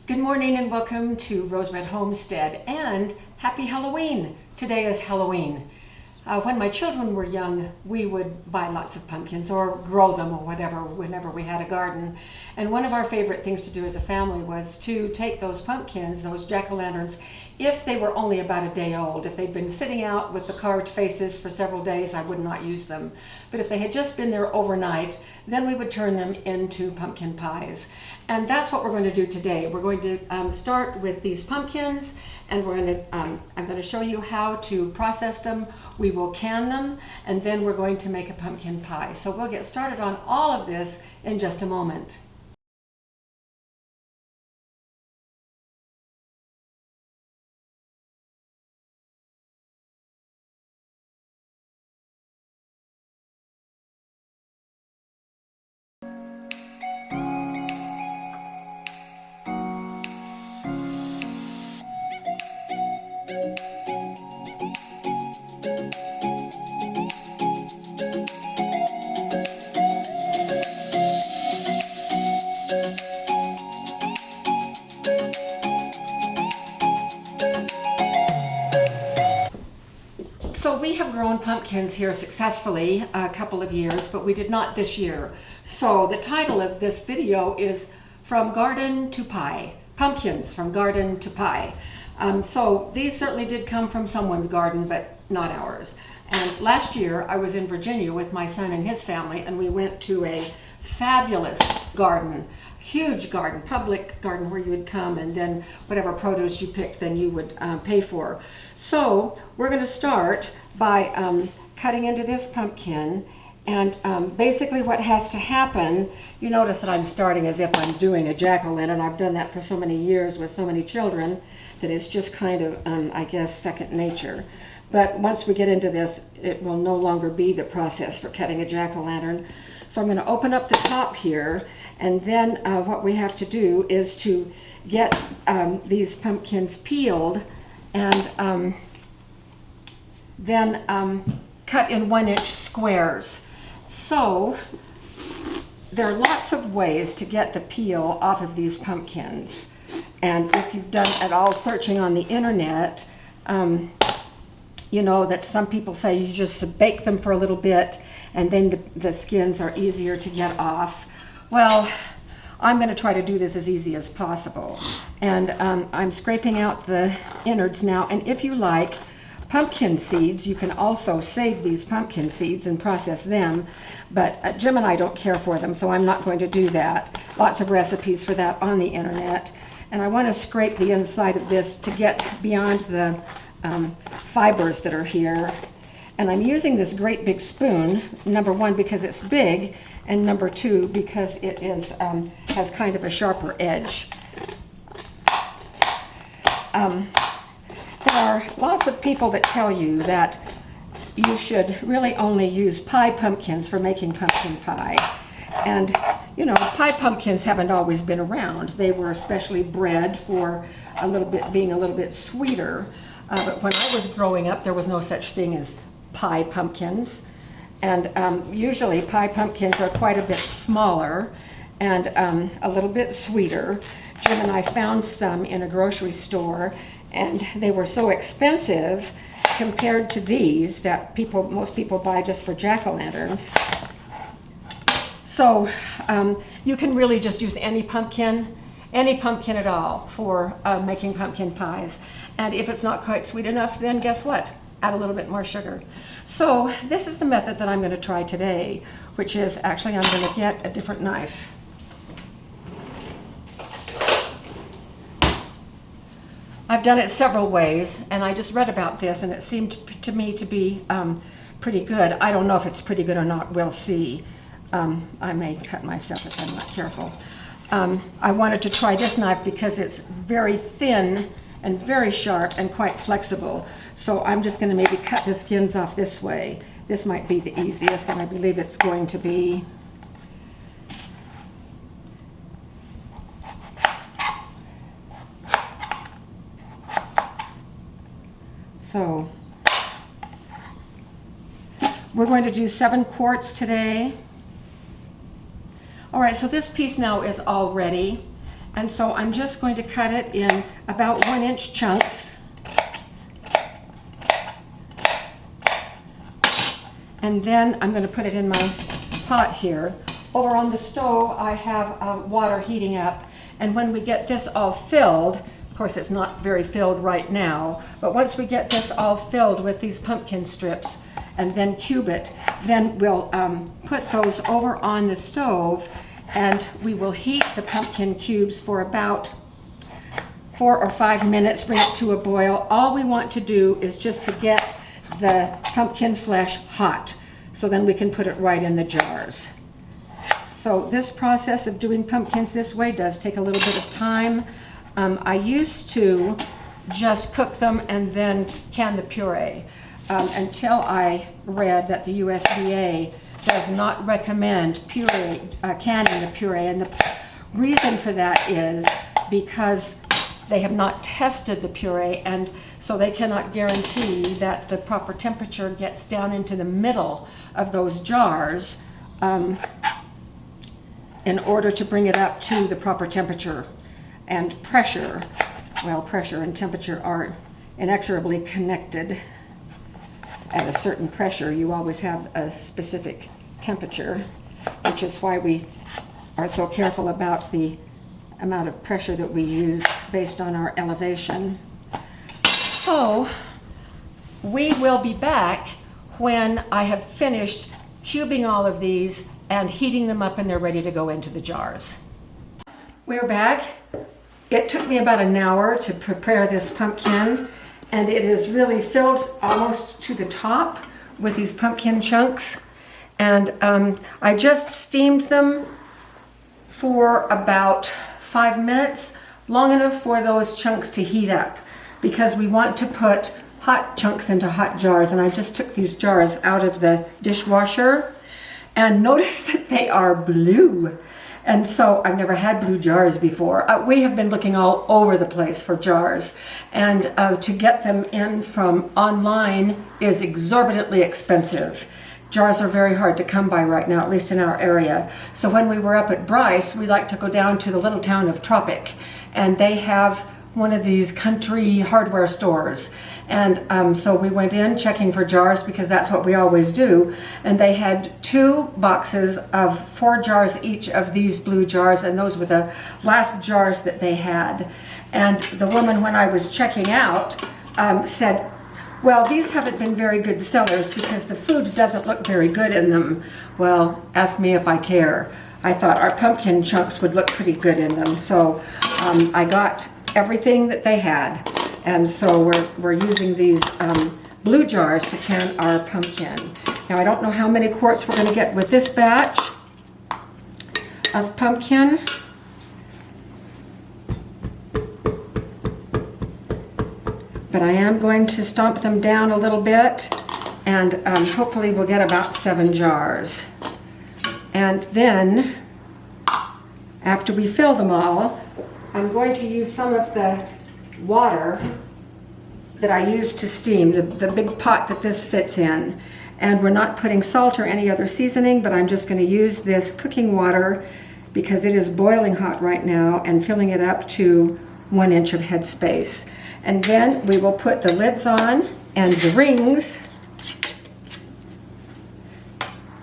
Good morning and welcome to Rose Red Homestead and happy Halloween. Today is Halloween. When my children were young, we would buy lots of pumpkins or grow them or whatever whenever we had a garden. And one of our favorite things to do as a family was to take those pumpkins, those jack-o'-lanterns, if they were only about a day old. If they'd been sitting out with the carved faces for several days, I would not use them. But if they had just been there overnight, then we would turn them into pumpkin pies. And that's what we're going to do today. We're going to start with these pumpkins, and I'm going to show you how to process them. We will can them, and then we're going to make a pumpkin pie. So we'll get started on all of this in just a moment. So we have grown pumpkins here successfully a couple of years, but we did not this year. So the title of this video is From Garden to Pie, Pumpkins from Garden to Pie. So these certainly did come from someone's garden, but not ours. And last year I was in Virginia with my son and his family, and we went to a fabulous garden, huge garden, public garden where you would come and then whatever produce you picked then you would pay for. So we're going to start by cutting into this pumpkin, and basically what has to happen, you notice that I'm starting as if I'm doing a jack-o'-lantern. I've done that for so many years with so many children that it's just kind of, I guess, second nature. But once we get into this, it will no longer be the process for cutting a jack-o'-lantern. So I'm going to open up the top here, and then what we have to do is to get these pumpkins peeled and then cut in 1-inch squares. So there are lots of ways to get the peel off of these pumpkins. And if you've done at all searching on the internet, you know that some people say you just bake them for a little bit and then the skins are easier to get off. Well, I'm going to try to do this as easy as possible. And I'm scraping out the innards now. And if you like pumpkin seeds, you can also save these pumpkin seeds and process them. But Jim and I don't care for them, so I'm not going to do that. Lots of recipes for that on the internet. And I want to scrape the inside of this to get beyond the fibers that are here. And I'm using this great big spoon, number one, because it's big, and number two, because it is has kind of a sharper edge. There are lots of people that tell you that you should really only use pie pumpkins for making pumpkin pie. And, you know, pie pumpkins haven't always been around. They were especially bred for being a little bit sweeter. But when I was growing up, there was no such thing as pie pumpkins. And usually pie pumpkins are quite a bit smaller and a little bit sweeter. Jim and I found some in a grocery store, and they were so expensive compared to these that most people buy just for jack-o'-lanterns. So you can really just use any pumpkin at all for making pumpkin pies. And if it's not quite sweet enough, then guess what? Add a little bit more sugar. So this is the method that I'm going to try today, which is actually I'm going to get a different knife. I've done it several ways, and I just read about this, and it seemed to me to be pretty good. I don't know if it's pretty good or not. We'll see. I may cut myself if I'm not careful. I wanted to try this knife because it's very thin and very sharp and quite flexible. So I'm just going to maybe cut the skins off this way. This might be the easiest, and I believe it's going to be. So we're going to do 7 quarts today. All right, so this piece now is all ready. And so I'm just going to cut it in about 1-inch chunks. And then I'm going to put it in my pot here. Over on the stove, I have water heating up. And when we get this all filled, of course it's not very filled right now, but once we get this all filled with these pumpkin strips and then cube it, then we'll put those over on the stove and we will heat the pumpkin cubes for about 4 or 5 minutes, bring it to a boil. All we want to do is just to get the pumpkin flesh hot, so then we can put it right in the jars. So this process of doing pumpkins this way does take a little bit of time. I used to just cook them and then can the puree until I read that the USDA does not recommend canning the puree. And the reason for that is because they have not tested the puree, and so they cannot guarantee that the proper temperature gets down into the middle of those jars in order to bring it up to the proper temperature and pressure. Well, pressure and temperature are inexorably connected. At a certain pressure, you always have a specific temperature, which is why we are so careful about the amount of pressure that we use based on our elevation. So we will be back when I have finished cubing all of these and heating them up and they're ready to go into the jars. We're back. It took me about an hour to prepare this pumpkin, and it is really filled almost to the top with these pumpkin chunks. And I just steamed them for about 5 minutes, long enough for those chunks to heat up, because we want to put hot chunks into hot jars. And I just took these jars out of the dishwasher and notice that they are blue. And so I've never had blue jars before. We have been looking all over the place for jars, and to get them in from online is exorbitantly expensive. Jars are very hard to come by right now, at least in our area. So when we were up at Bryce, we like to go down to the little town of Tropic, and they have one of these country hardware stores. And so we went in checking for jars, because that's what we always do. And they had 2 boxes of 4 jars each of these blue jars, and those were the last jars that they had. And the woman, when I was checking out, said, well, these haven't been very good sellers because the food doesn't look very good in them. Well, ask me if I care. I thought our pumpkin chunks would look pretty good in them. So I got everything that they had. And so we're using these blue jars to can our pumpkin. Now, I don't know how many quarts we're going to get with this batch of pumpkin. But I am going to stomp them down a little bit, and hopefully we'll get about 7 jars. And then, after we fill them all, I'm going to use some of the water that I used to steam, the big pot that this fits in. And we're not putting salt or any other seasoning, but I'm just going to use this cooking water because it is boiling hot right now, and filling it up to 1 inch of headspace. And then we will put the lids on and the rings.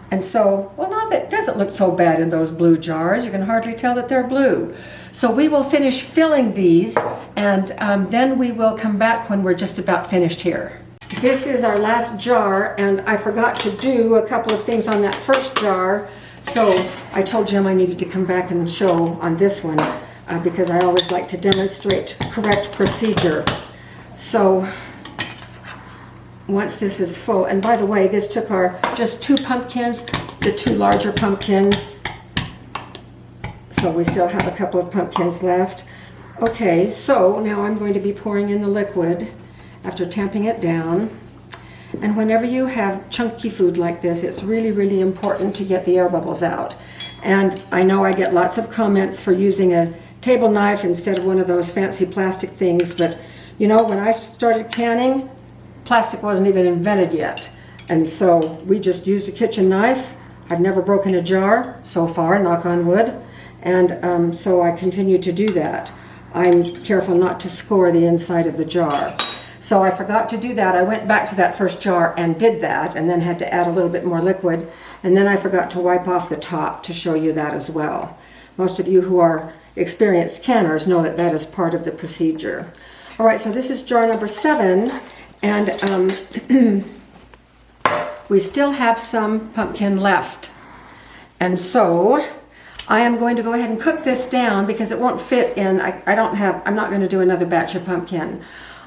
And so, well, now that doesn't look so bad in those blue jars. You can hardly tell that they're blue. So we will finish filling these, and then we will come back when we're just about finished here. This is our last jar, and I forgot to do a couple of things on that first jar. So I told Jim I needed to come back and show on this one, because I always like to demonstrate correct procedure. So once this is full, and by the way, this took our just 2 pumpkins, the 2 larger pumpkins. So we still have a couple of pumpkins left. Okay, so now I'm going to be pouring in the liquid after tamping it down. And whenever you have chunky food like this, it's really, really important to get the air bubbles out. And I know I get lots of comments for using a table knife instead of one of those fancy plastic things, but you know, when I started canning, plastic wasn't even invented yet. And so we just used a kitchen knife. I've never broken a jar so far, knock on wood, and so I continue to do that. I'm careful not to score the inside of the jar. So I forgot to do that. I went back to that first jar and did that, and then had to add a little bit more liquid, and then I forgot to wipe off the top to show you that as well. Most of you who are experienced canners know that that is part of the procedure. All right, so this is jar number 7, and we still have some pumpkin left. And so I am going to go ahead and cook this down because it won't fit in. I'm not going to do another batch of pumpkin.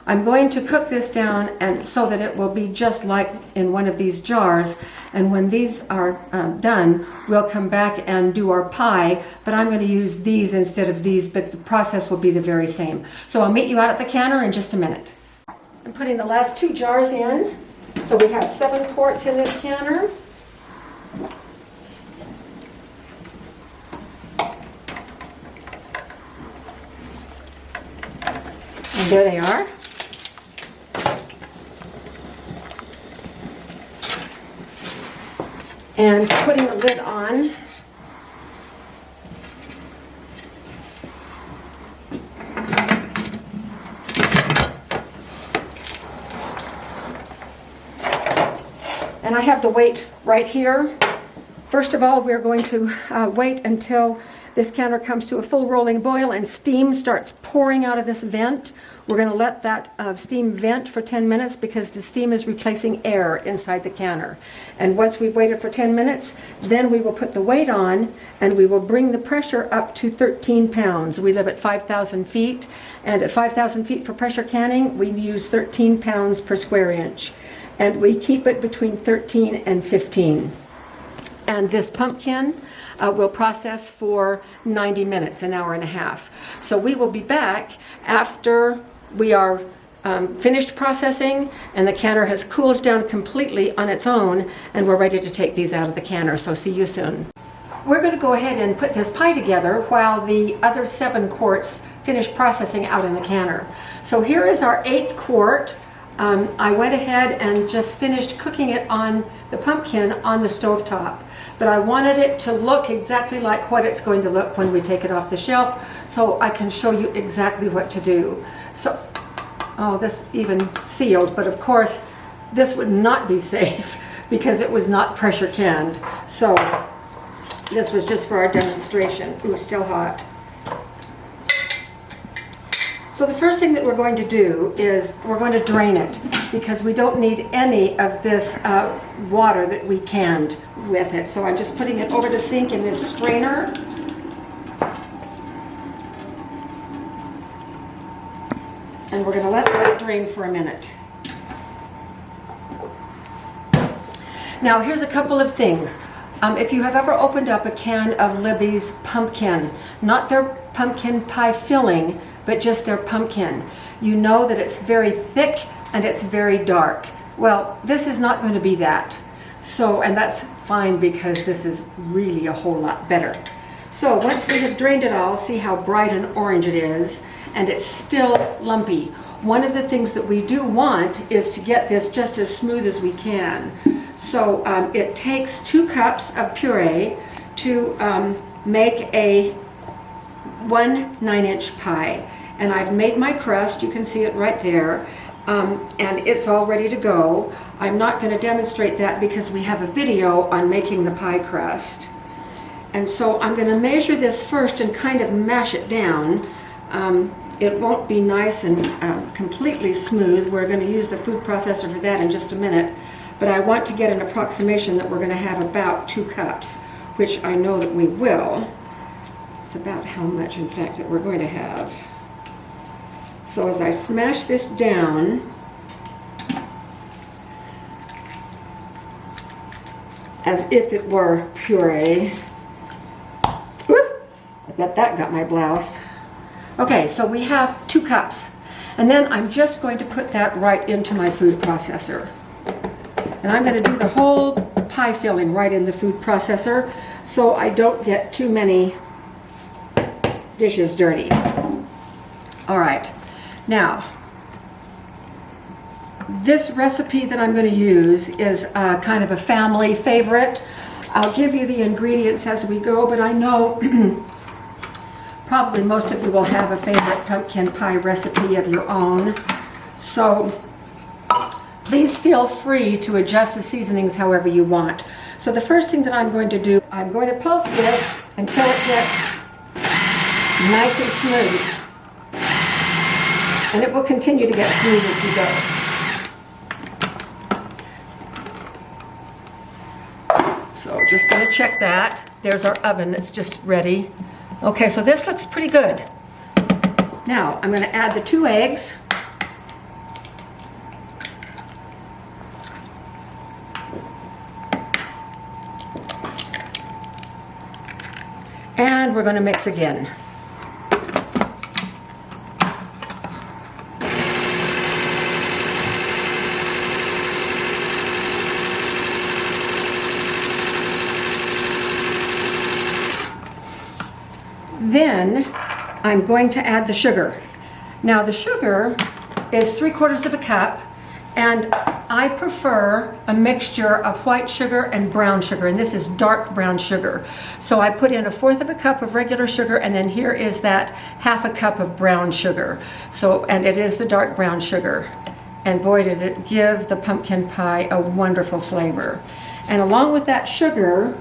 I'm going to cook this down and so that it will be just like in one of these jars. And when these are done, we'll come back and do our pie, but I'm going to use these instead of these, but the process will be the very same. So I'll meet you out at the canner in just a minute. I'm putting the last 2 jars in. So we have 7 quarts in this canner. And there they are. And putting the lid on. And I have the weight right here. First of all, we're going to wait until this canner comes to a full rolling boil and steam starts pouring out of this vent. We're going to let that steam vent for 10 minutes because the steam is replacing air inside the canner. And once we've waited for 10 minutes, then we will put the weight on and we will bring the pressure up to 13 pounds. We live at 5,000 feet, and at 5,000 feet for pressure canning, we use 13 pounds per square inch. And we keep it between 13 and 15. And this pumpkin will process for 90 minutes, an hour and a half. So we will be back after we are finished processing and the canner has cooled down completely on its own, and we're ready to take these out of the canner. So see you soon. We're going to go ahead and put this pie together while the other 7 quarts finish processing out in the canner. So here is our 8th quart. I went ahead and just finished cooking it on the pumpkin on the stovetop, but I wanted it to look exactly like what it's going to look when we take it off the shelf, so I can show you exactly what to do. So, oh, this even sealed, but of course this would not be safe because it was not pressure canned. So this was just for our demonstration. Ooh, still hot. So the first thing that we're going to do is we're going to drain it because we don't need any of this water that we canned with it. So I'm just putting it over the sink in this strainer. And we're going to let that drain for a minute. Now here's a couple of things. If you have ever opened up a can of Libby's pumpkin, not their pumpkin pie filling, but just their pumpkin, you know that it's very thick and it's very dark. Well, this is not going to be that. So, and that's fine because this is really a whole lot better. So once we have drained it all, see how bright and orange it is, and it's still lumpy. One of the things that we do want is to get this just as smooth as we can. So it takes 2 cups of puree to make a 1 9-inch pie. And I've made my crust, you can see it right there, and it's all ready to go. I'm not going to demonstrate that because we have a video on making the pie crust. And so I'm going to measure this first and kind of mash it down. It won't be nice and completely smooth. We're going to use the food processor for that in just a minute. But I want to get an approximation that we're going to have about 2 cups, which I know that we will. It's about how much, in fact, that we're going to have. So as I smash this down, as if it were puree. Whoop! I bet that got my blouse. Okay, so we have 2 cups. And then I'm just going to put that right into my food processor. And I'm going to do the whole pie filling right in the food processor so I don't get too many dishes dirty. All right, now this recipe that I'm going to use is kind of a family favorite. I'll give you the ingredients as we go, but I know probably most of you will have a favorite pumpkin pie recipe of your own. So please feel free to adjust the seasonings however you want. So the first thing that I'm going to do, I'm going to pulse this until it gets nice and smooth. And it will continue to get smooth as we go. So just going to check that. There's our oven that's just ready. Okay, so this looks pretty good. Now I'm going to add the 2 eggs. And we're going to mix again. Then I'm going to add the sugar. Now the sugar is 3/4 cup, and I prefer a mixture of white sugar and brown sugar, and this is dark brown sugar. So I put in 1/4 cup of regular sugar, and then here is that 1/2 cup of brown sugar. So, and it is the dark brown sugar. And boy, does it give the pumpkin pie a wonderful flavor. And along with that sugar,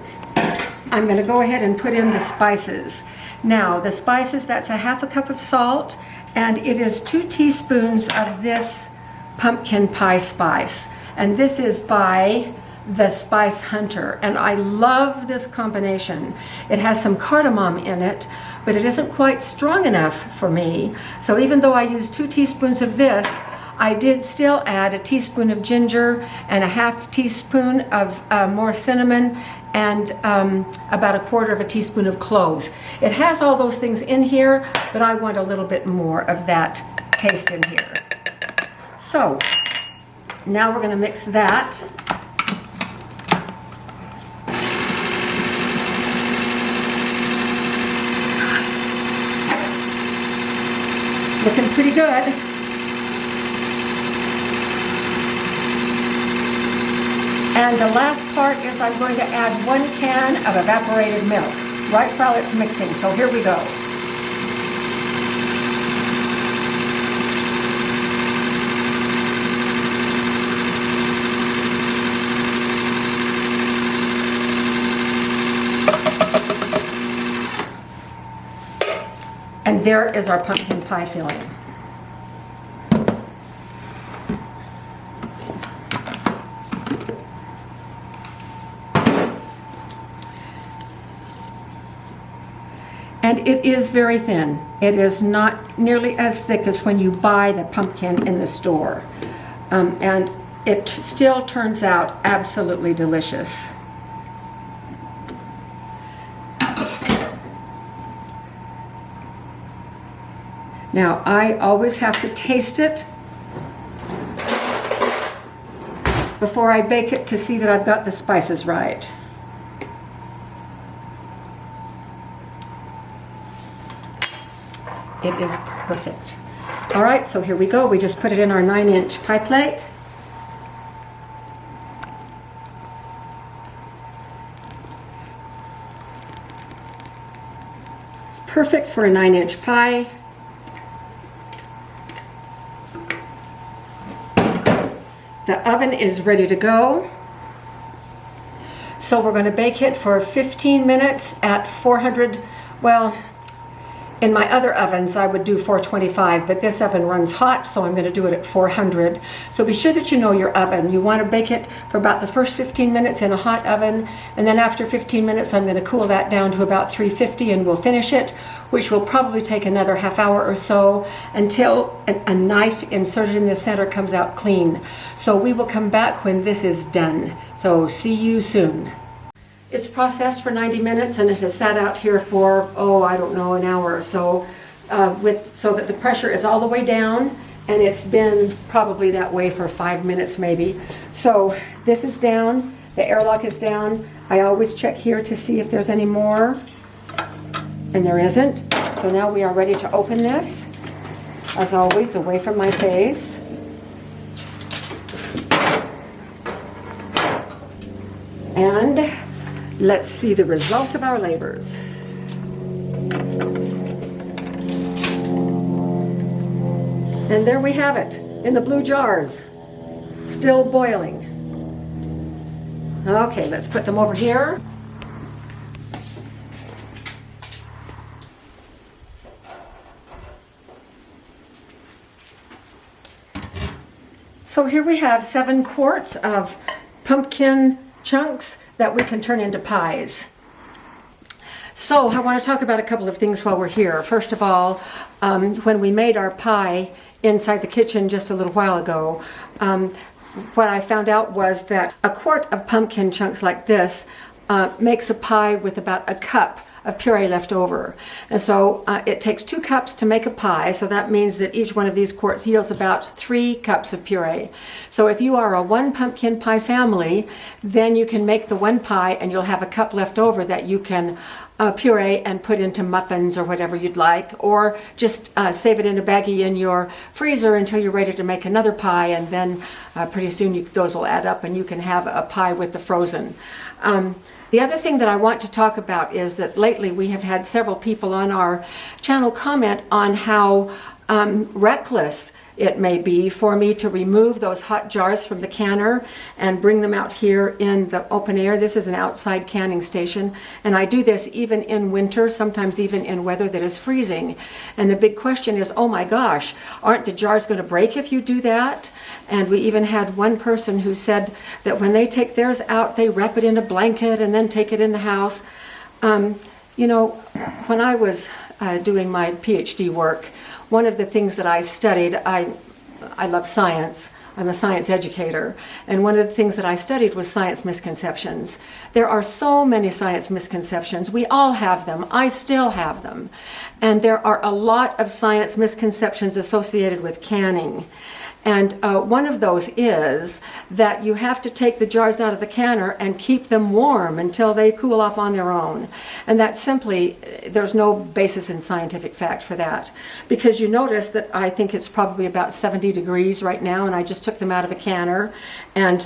I'm going to go ahead and put in the spices. Now, the spices, that's 1/2 cup of salt, and it is 2 teaspoons of this pumpkin pie spice. And this is by the Spice Hunter. And I love this combination. It has some cardamom in it, but it isn't quite strong enough for me. So even though I used 2 teaspoons of this, I did still add a teaspoon of ginger and a 1/2 teaspoon of more cinnamon and about 1/4 teaspoon of cloves. It has all those things in here, but I want a little bit more of that taste in here. So now we're going to mix that. Looking pretty good. And the last part is I'm going to add 1 can of evaporated milk right while it's mixing. So here we go. And there is our pumpkin pie filling. And it is very thin. It is not nearly as thick as when you buy the pumpkin in the store. And it still turns out absolutely delicious. Now, I always have to taste it before I bake it to see that I've got the spices right. It is perfect. All right, so here we go. We just put it in our 9-inch pie plate. It's perfect for a 9-inch pie. The oven is ready to go. So we're going to bake it for 15 minutes at 400, well, in my other ovens I would do 425, but this oven runs hot, so I'm going to do it at 400. So be sure that you know your oven. You want to bake it for about the first 15 minutes in a hot oven, and then after 15 minutes I'm going to cool that down to about 350 and we'll finish it, which will probably take another half hour or so until a knife inserted in the center comes out clean. So we will come back when this is done. So see you soon. It's processed for 90 minutes and it has sat out here for, I don't know, an hour or so, so that the pressure is all the way down, and it's been probably that way for 5 minutes maybe. So this is down, the airlock is down. I always check here to see if there's any more, and there isn't. So now we are ready to open this, as always, away from my face. And Let's see the result of our labors. And there we have it, in the blue jars, still boiling. Okay, let's put them over here. So here we have 7 quarts of pumpkin chunks that we can turn into pies. So I want to talk about a couple of things while we're here. First of all, when we made our pie inside the kitchen just a little while ago, what I found out was that a quart of pumpkin chunks like this makes a pie with about a cup of puree left over. And so it takes 2 cups to make a pie, so that means that each one of these quarts yields about 3 cups of puree. So if you are a 1 pumpkin pie family, then you can make the 1 pie and you'll have a cup left over that you can puree and put into muffins or whatever you'd like, or just save it in a baggie in your freezer until you're ready to make another pie, and then pretty soon those will add up and you can have a pie with the frozen. The other thing that I want to talk about is that lately we have had several people on our channel comment on how reckless it may be for me to remove those hot jars from the canner and bring them out here in the open air. This is an outside canning station, and I do this even in winter, sometimes even in weather that is freezing. And the big question is, oh my gosh, aren't the jars going to break if you do that? And we even had one person who said that when they take theirs out, they wrap it in a blanket and then take it in the house. You know, when I was doing my PhD work, one of the things that I studied, I love science. I'm a science educator. And one of the things that I studied was science misconceptions. There are so many science misconceptions. We all have them. I still have them. And there are a lot of science misconceptions associated with canning. And one of those is that you have to take the jars out of the canner and keep them warm until they cool off on their own. And that simply, there's no basis in scientific fact for that. Because you notice that I think it's probably about 70 degrees right now, and I just took them out of a canner. And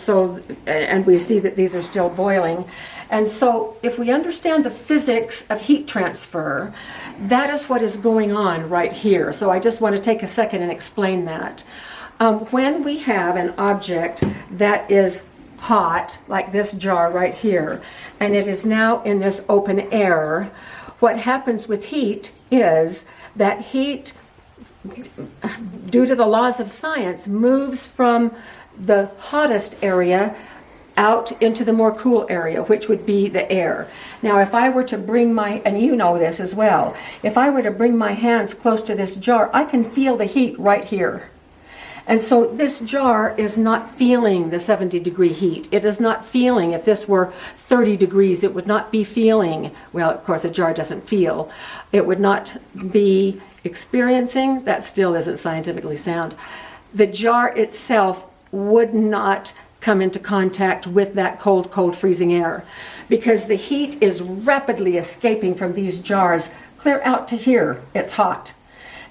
we see that these are still boiling. And so if we understand the physics of heat transfer, that is what is going on right here. So I just want to take a second and explain that. When we have an object that is hot, like this jar right here, and it is now in this open air, what happens with heat is that heat, due to the laws of science, moves from the hottest area out into the more cool area, which would be the air. Now, if I were to bring and you know this as well, if I were to bring my hands close to this jar, I can feel the heat right here. And so this jar is not feeling the 70-degree heat. It is not feeling, if this were 30 degrees, it would not be feeling, well, of course, a jar doesn't feel. It would not be experiencing, that still isn't scientifically sound. The jar itself would not come into contact with that cold, cold, freezing air, because the heat is rapidly escaping from these jars clear out to here. It's hot.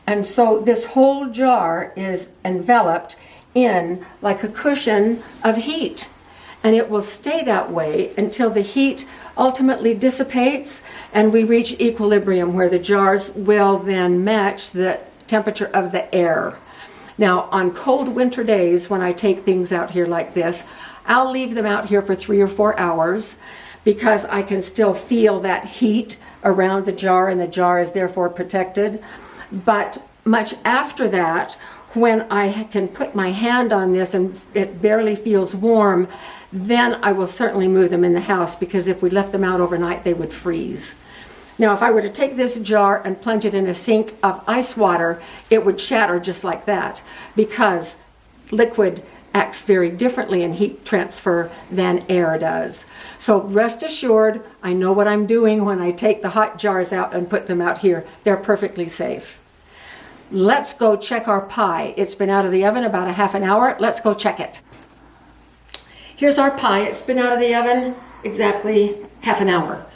And so this whole jar is enveloped in like a cushion of heat. And it will stay that way until the heat ultimately dissipates and we reach equilibrium, where the jars will then match the temperature of the air. Now, on cold winter days, when I take things out here like this, I'll leave them out here for 3 or 4 hours, because I can still feel that heat around the jar, and the jar is therefore protected. But much after that, when I can put my hand on this and it barely feels warm, then I will certainly move them in the house, because if we left them out overnight, they would freeze. Now, if I were to take this jar and plunge it in a sink of ice water, it would shatter just like that, because liquid acts very differently in heat transfer than air does. So rest assured, I know what I'm doing when I take the hot jars out and put them out here. They're perfectly safe. Let's go check our pie. It's been out of the oven about a half an hour. Let's go check it. Here's our pie. It's been out of the oven exactly half an hour.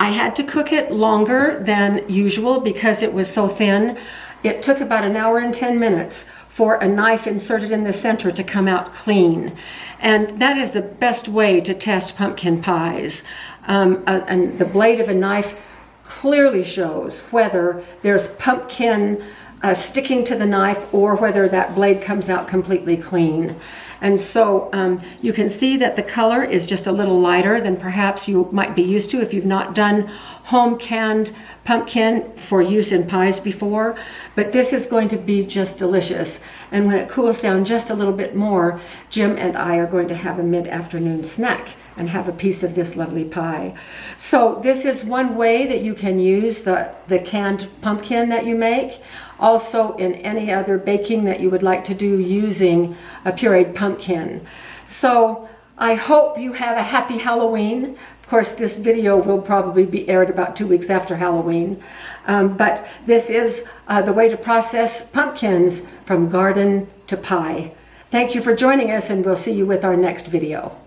I had to cook it longer than usual because it was so thin. It took about 1 hour and 10 minutes for a knife inserted in the center to come out clean. And that is the best way to test pumpkin pies. And the blade of a knife clearly shows whether there's pumpkin sticking to the knife or whether that blade comes out completely clean. And so you can see that the color is just a little lighter than perhaps you might be used to if you've not done home canned pumpkin for use in pies before. But this is going to be just delicious. And when it cools down just a little bit more, Jim and I are going to have a mid-afternoon snack and have a piece of this lovely pie. So this is one way that you can use the canned pumpkin that you make. Also in any other baking that you would like to do using a pureed pumpkin. So I hope you have a happy Halloween. Of course, this video will probably be aired about 2 weeks after Halloween. But this is the way to process pumpkins from garden to pie. Thank you for joining us, and we'll see you with our next video.